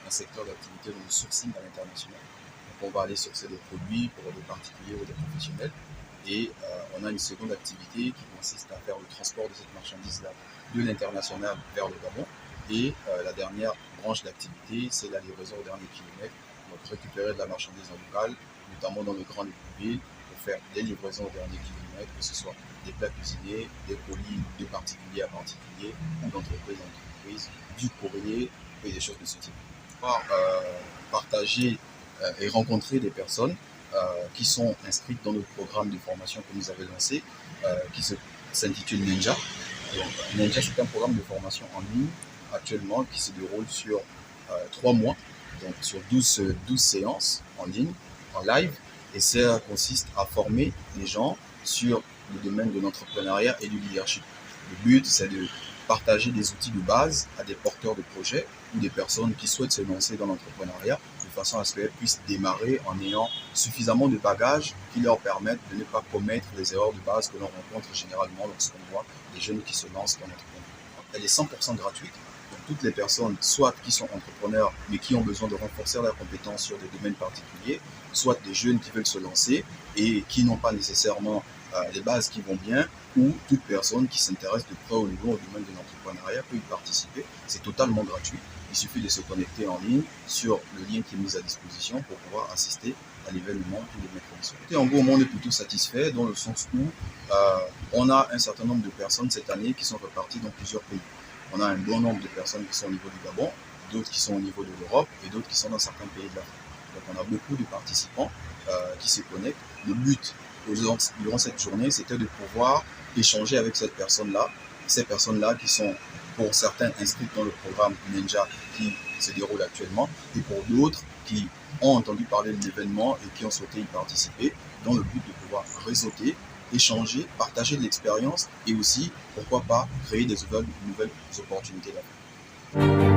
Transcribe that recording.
un secteur d'activité dans le sourcing à l'international. Donc on va aller sourcer des produits pour des particuliers ou des professionnels. Et on a une seconde activité qui consiste à faire le transport de cette marchandise-là de l'international vers le Gabon. Et la dernière branche d'activité, c'est la livraison au dernier kilomètre. Donc récupérer de la marchandise en local, notamment dans les grandes villes, pour faire des livraisons au dernier kilomètre, que ce soit des plats cuisinés, des colis de particulier à particulier ou d'entreprise à entreprise, du courrier et des choses de ce type. Pouvoir partager et rencontrer des personnes qui sont inscrites dans notre programme de formation que nous avons lancé, qui s'intitule Ninja. Donc, Ninja, c'est un programme de formation en ligne actuellement qui se déroule sur 3 mois, donc sur 12 séances en ligne, en live. Et ça consiste à former les gens sur le domaine de l'entrepreneuriat et du leadership. Le but, c'est de partager des outils de base à des porteurs de projets ou des personnes qui souhaitent se lancer dans l'entrepreneuriat de façon à ce qu'elles puissent démarrer en ayant suffisamment de bagages qui leur permettent de ne pas commettre les erreurs de base que l'on rencontre généralement lorsqu'on voit des jeunes qui se lancent dans l'entrepreneuriat. Elle est 100% gratuite. Donc, toutes les personnes, soit qui sont entrepreneurs, mais qui ont besoin de renforcer leurs compétences sur des domaines particuliers, soit des jeunes qui veulent se lancer et qui n'ont pas nécessairement les bases qui vont bien, ou toute personne qui s'intéresse de près au niveau au domaine de l'entrepreneuriat peut y participer. C'est totalement gratuit. Il suffit de se connecter en ligne sur le lien qui est mis à disposition pour pouvoir assister à l'événement tous les mercredis. Et en gros, on est plutôt satisfait dans le sens où on a un certain nombre de personnes cette année qui sont reparties dans plusieurs pays. On a un bon nombre de personnes qui sont au niveau du Gabon, d'autres qui sont au niveau de l'Europe et d'autres qui sont dans certains pays de l'Afrique. Donc on a beaucoup de participants qui se connectent. Le but durant cette journée, c'était de pouvoir échanger avec ces personnes-là qui sont pour certains inscrites dans le programme Ninja qui se déroule actuellement et pour d'autres qui ont entendu parler de l'événement et qui ont souhaité y participer dans le but de pouvoir réseauter, échanger, partager de l'expérience et aussi, pourquoi pas, créer des nouvelles opportunités d'affaires.